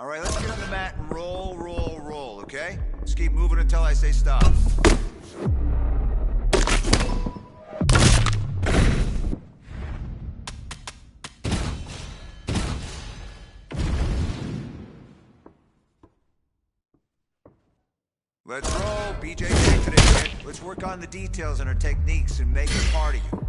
All right, let's get on the mat and roll, roll, roll, okay? Just keep moving until I say stop. Let's roll. BJ taking it, kid. Let's work on the details and our techniques and make it part of you.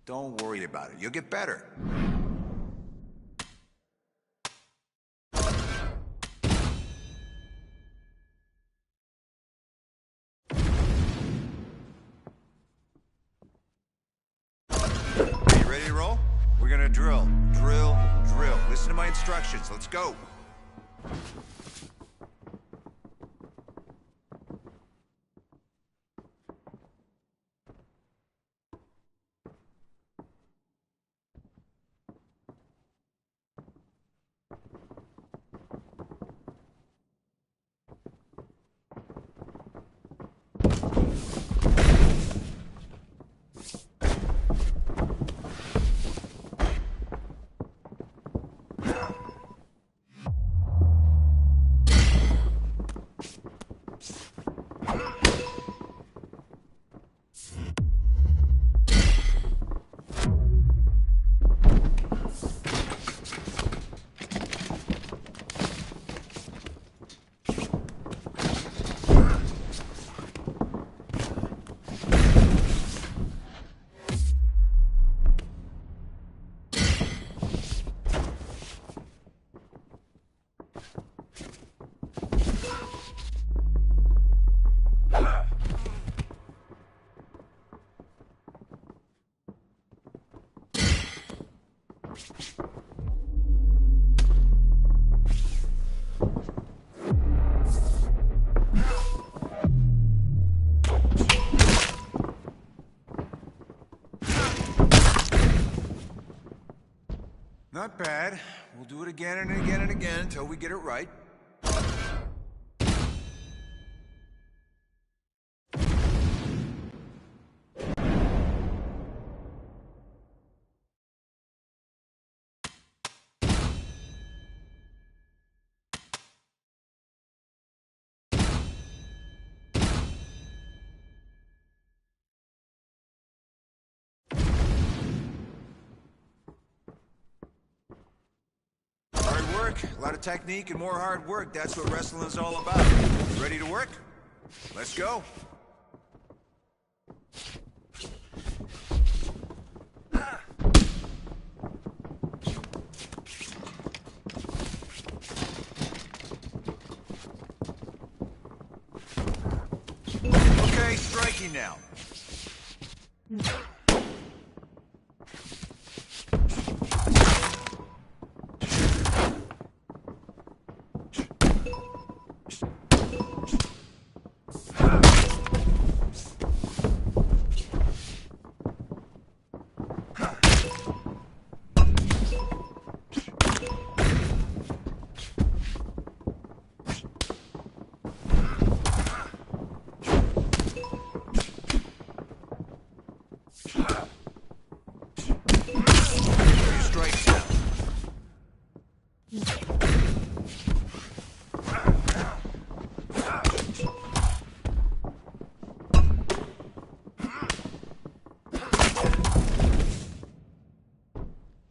Don't worry about it. You'll get better. Are you ready to roll? We're gonna drill, drill, drill. Listen to my instructions. Let's go. Not bad. We'll do it again and again and again until we get it right. A lot of technique and more hard work. That's what wrestling's all about. Ready to work? Let's go. Okay, striking now.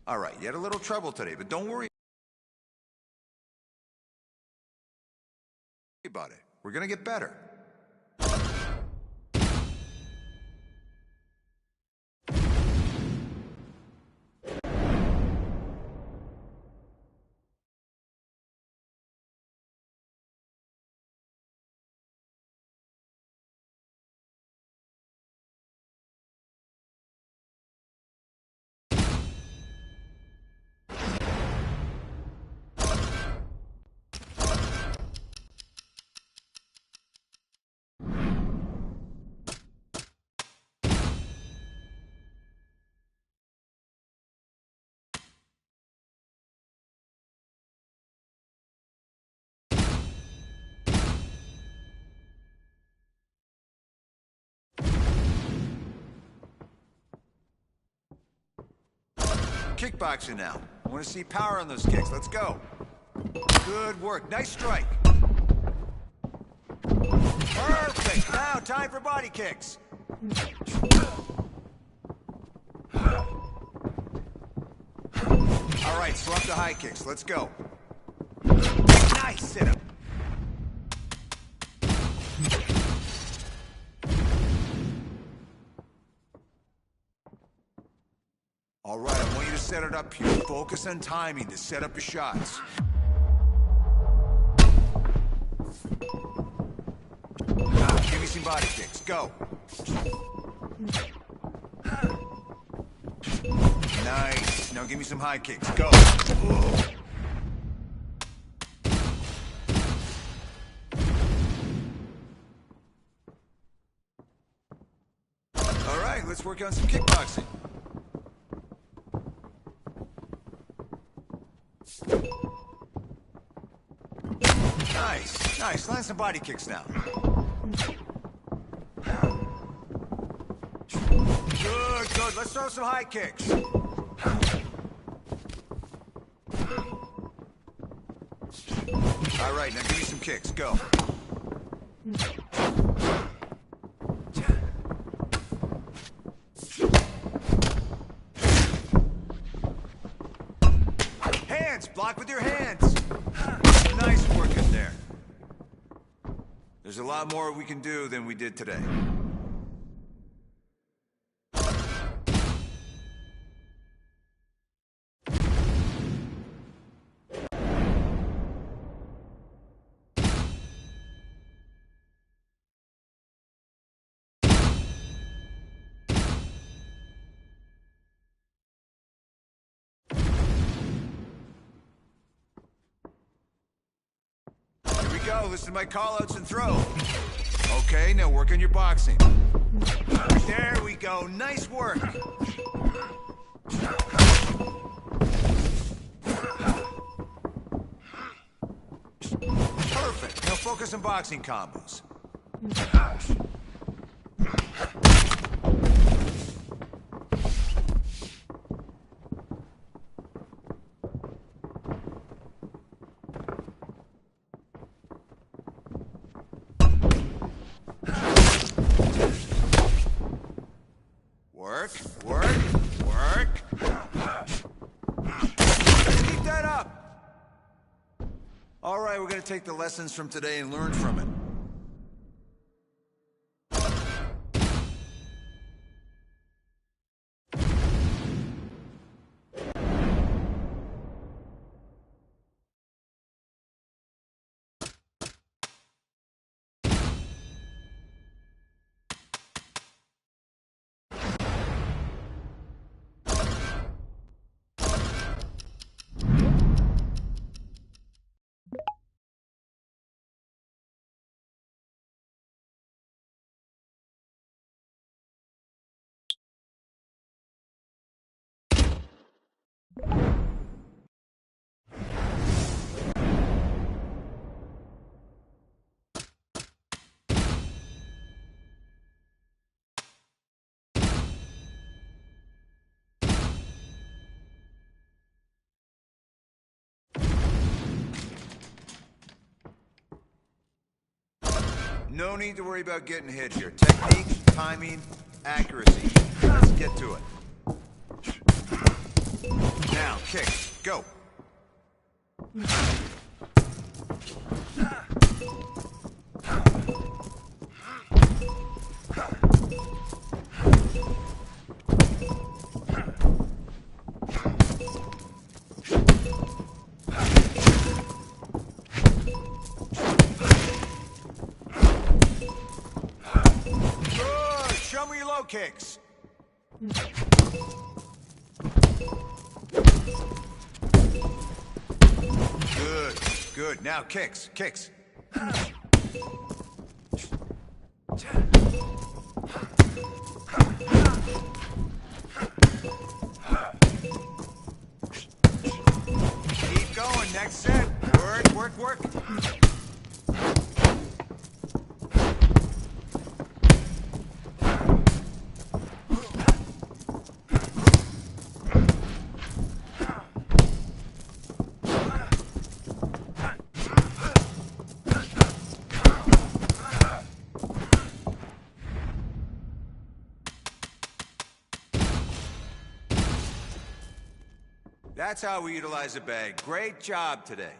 All right, you had a little trouble today, but don't worry about it. We're gonna get better. Kickboxing now. I want to see power on those kicks. Let's go. Good work. Nice strike. Perfect. Now time for body kicks. All right, swap to high kicks. Let's go. Nice sit-up. All right, I want you to set it up here. Focus on timing to set up your shots. Give me some body kicks. Go. Nice. Now give me some high kicks. Go. All right, let's work on some kickboxing. Nice, nice. Land some body kicks now. Good, good. Let's throw some high kicks. All right, now give me some kicks. Go. Hands, block with your hands. Nice work in there. There's a lot more we can do than we did today. Go, listen to my call-outs and throw. Okay, now work on your boxing. There we go, nice work. Perfect, now focus on boxing combos. Work, work, work. Keep that up. All right, we're gonna take the lessons from today and learn from it. No need to worry about getting hit here. Technique, timing, accuracy. Let's get to it. Now, kicks. Go. Kicks. Good, good. Now kicks, kicks. Keep going, next set. Work, work, work. That's how we utilize a bag. Great job today.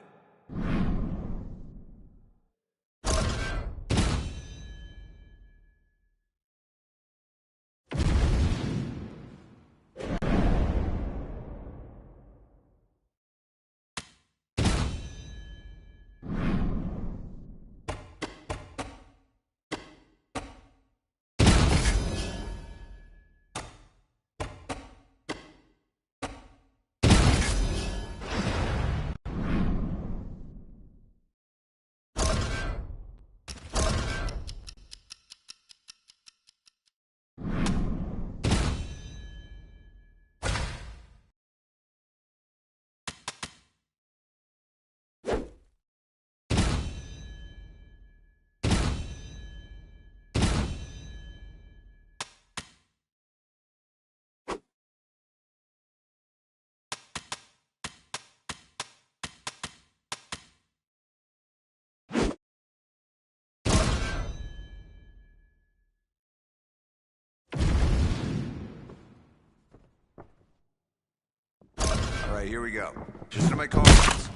All right, here we go. Listen to my comments.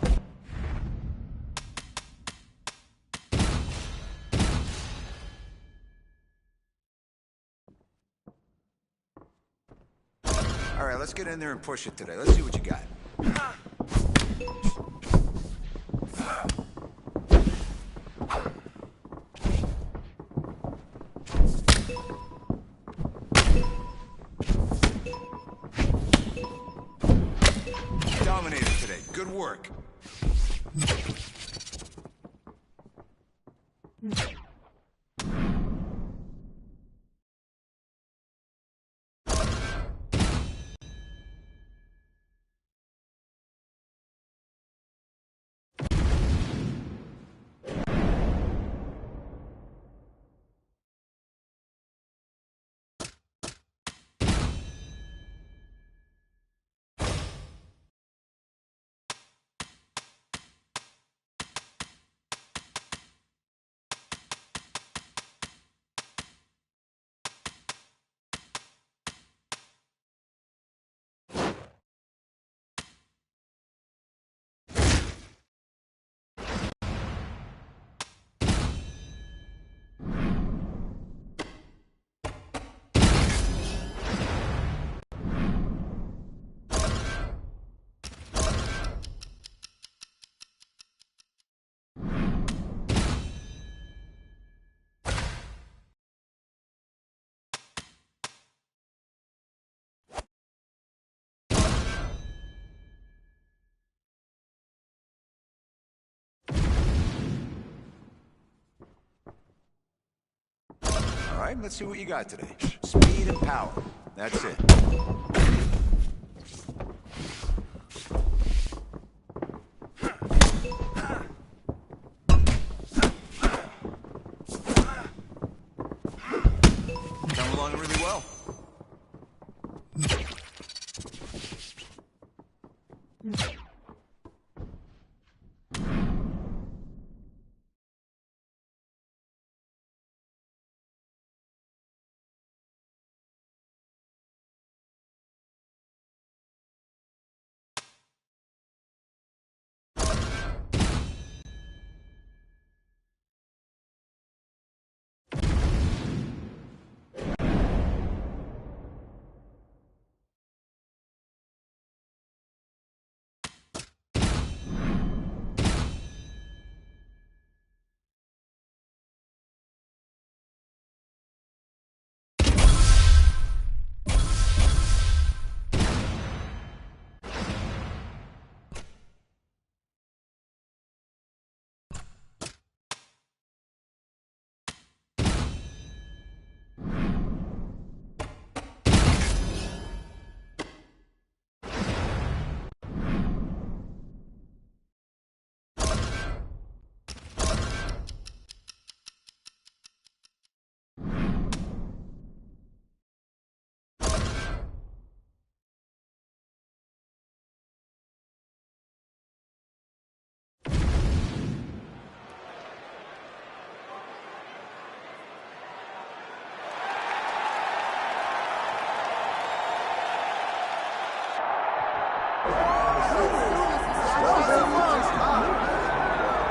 All right, let's get in there and push it today. Let's see what you got. Dominated today. Good work. All right, let's see what you got today. Speed and power. That's it.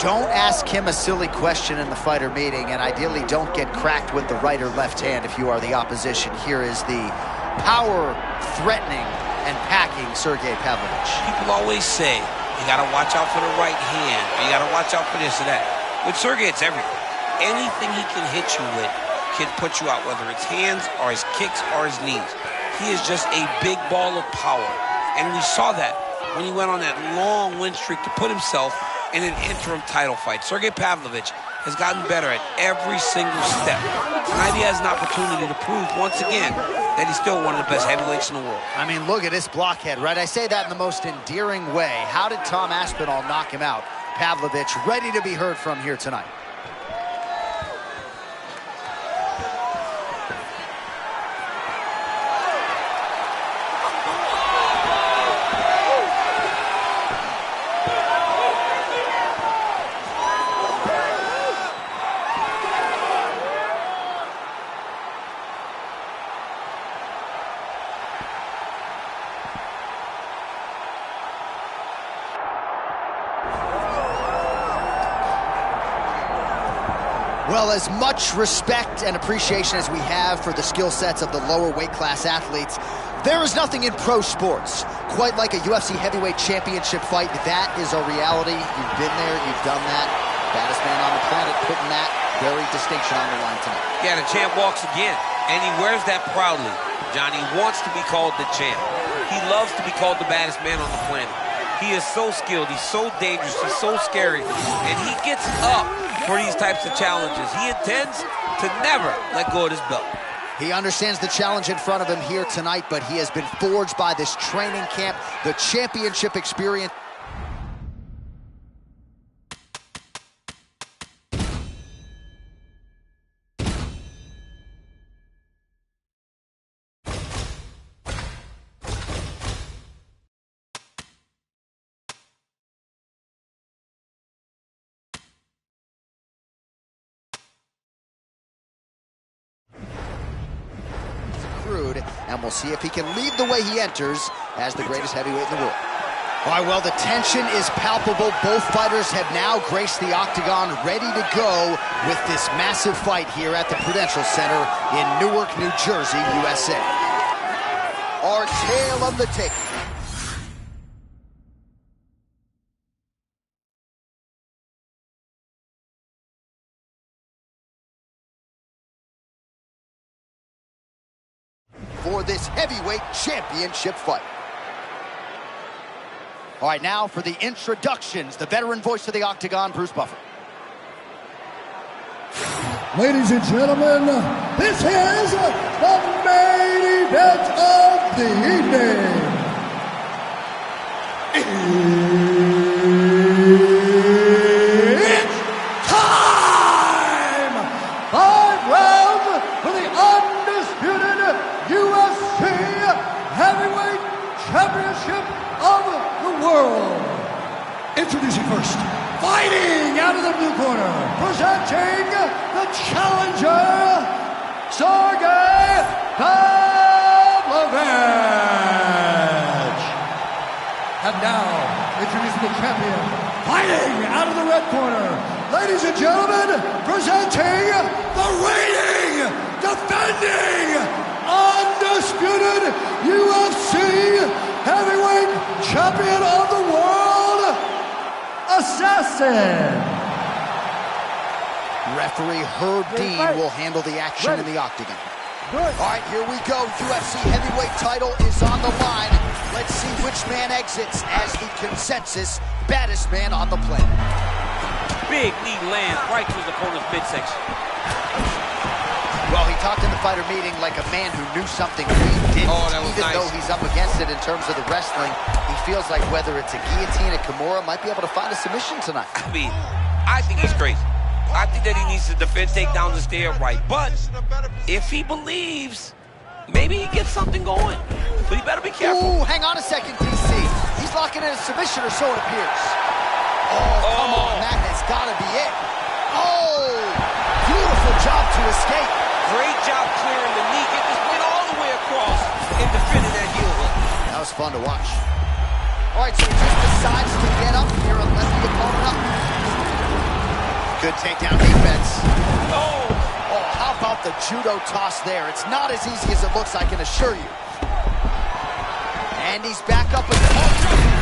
Don't ask him a silly question in the fighter meeting, and ideally don't get cracked with the right or left hand if you are the opposition. Here is the power-threatening and packing Sergey Pavlovich. People always say, you gotta watch out for the right hand, or you gotta watch out for this or that. With Sergey, it's everything. Anything he can hit you with can put you out, whether it's hands or his kicks or his knees. He is just a big ball of power. And we saw that when he went on that long win streak to put himself in an interim title fight. Sergey Pavlovich has gotten better at every single step. Tonight he has an opportunity to prove once again that he's still one of the best heavyweights in the world. I mean, look at this blockhead, right? I say that in the most endearing way. How did Tom Aspinall knock him out? Pavlovich ready to be heard from here tonight. Well, as much respect and appreciation as we have for the skill sets of the lower weight class athletes, there is nothing in pro sports quite like a UFC heavyweight championship fight. That is a reality. You've been there, you've done that. Baddest man on the planet putting that very distinction on the line tonight. Yeah, the champ walks again, and he wears that proudly. Johnny wants to be called the champ. He loves to be called the baddest man on the planet. He is so skilled, he's so dangerous, he's so scary, and he gets up for these types of challenges. He intends to never let go of his belt. He understands the challenge in front of him here tonight, but he has been forged by this training camp, the championship experience. And we'll see if he can lead the way he enters as the greatest heavyweight in the world. All right, well, the tension is palpable. Both fighters have now graced the octagon, ready to go with this massive fight here at the Prudential Center in Newark, New Jersey, USA. Our tale of the tape. For this heavyweight championship fight. All right, now for the introductions, the veteran voice of the octagon, Bruce Buffer. Ladies and gentlemen, this is the main event of the evening. It's time! 5 rounds for the undisputed UFC Heavyweight Championship of the world. Introducing first, fighting out of the blue corner, presenting the challenger, Sergey Pavlovich. And now, introducing the champion, fighting out of the red corner, ladies and gentlemen, presenting the reigning, defending, undisputed UFC Heavyweight Champion of the World, Assassin. Referee Herb Dean will handle the action in the octagon. All right, here we go. UFC heavyweight title is on the line. Let's see which man exits as the consensus baddest man on the planet. Big knee lands right to his opponent's midsection. Well, he talked in the fighter meeting like a man who knew something we didn't. Even though he's up against it in terms of the wrestling, he feels like whether it's a guillotine, a Kimura, might be able to find a submission tonight. I mean, I think he's crazy. I think that he needs to defend takedowns and stay upright. But if he believes, maybe he gets something going. But you better be careful. Ooh, hang on a second, DC. He's locking in a submission, or so it appears. Oh, come on, that has got to be it. Oh, beautiful job to escape. Great job clearing the knee. Get this weight all the way across and defending that heel hook. That was fun to watch. All right, so he just decides to get up here and let the opponent up. Good takedown defense. Oh! Oh, how about the judo toss there? It's not as easy as it looks, I can assure you. And he's back up again.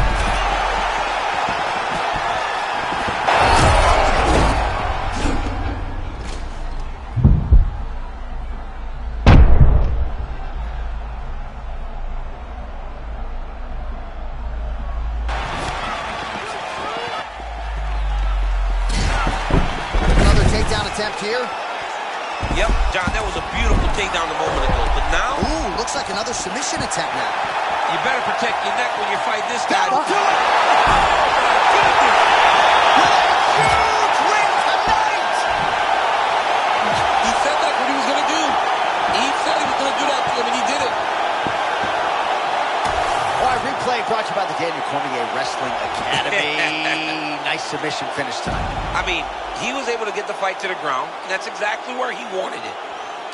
Attempt here. Yep, John, that was a beautiful takedown a moment ago. But now... Ooh, looks like another submission attempt now. You better protect your neck when you fight this guy. Oh, my goodness! Huge win tonight! He said that's what he was going to do. He said he was going to do that to him, and he did it. All right, replay brought to you by the Daniel Cormier Wrestling Academy. Nice submission finish tonight. I mean, he was able to get the fight to the ground, and that's exactly where he wanted it.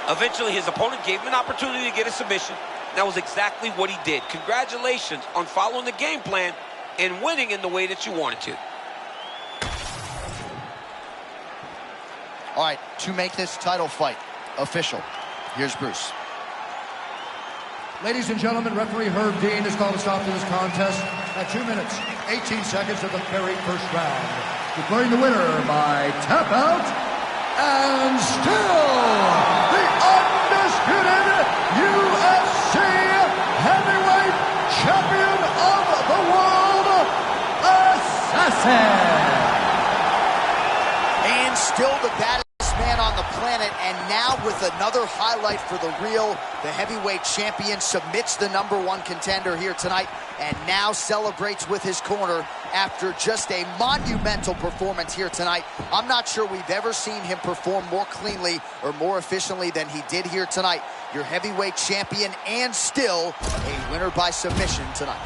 Eventually, his opponent gave him an opportunity to get a submission. That was exactly what he did. Congratulations on following the game plan and winning in the way that you wanted to. All right, to make this title fight official, here's Bruce. Ladies and gentlemen, referee Herb Dean has called a stop to this contest at 2 minutes, 18 seconds of the very first round. Declaring the winner by tap out, and still the undisputed UFC heavyweight champion of the world, Assassin. And still the baddest man on the planet, and now with another highlight for the real, the heavyweight champion submits the #1 contender here tonight, and now celebrates with his corner after just a monumental performance here tonight. I'm not sure we've ever seen him perform more cleanly or more efficiently than he did here tonight. Your heavyweight champion, and still a winner by submission tonight.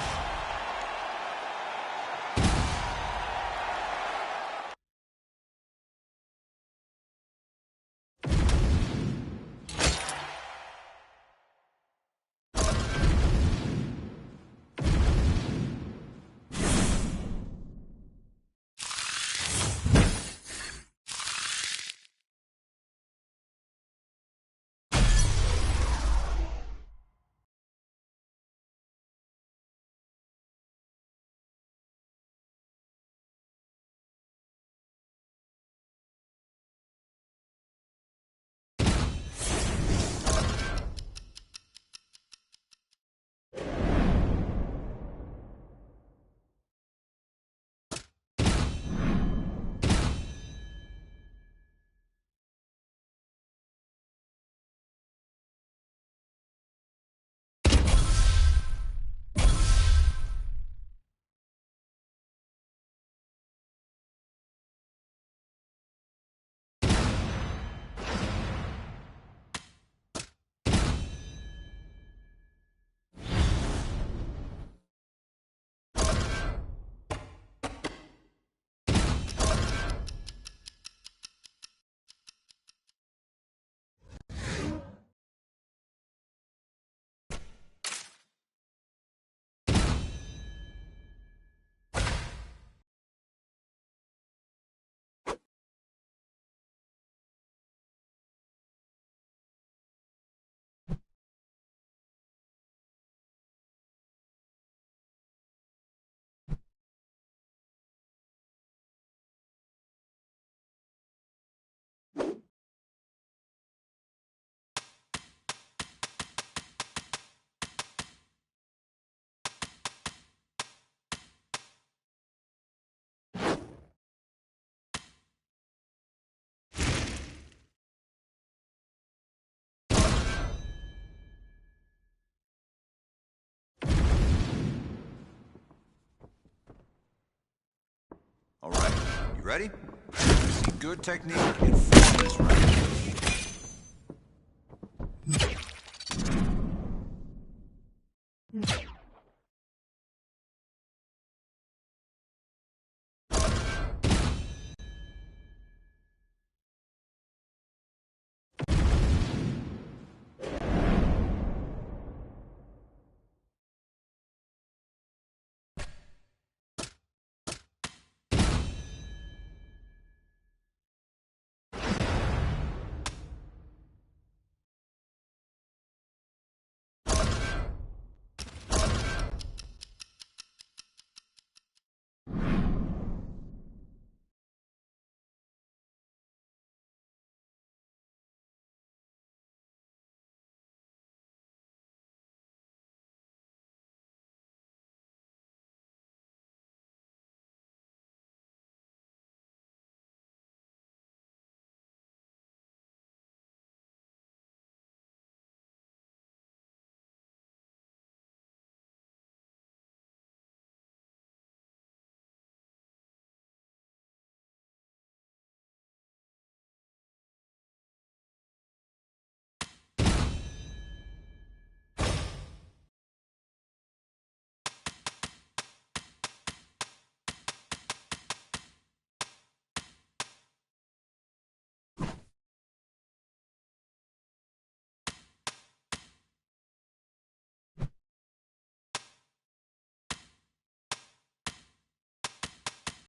All right, you ready? See good technique and form this round.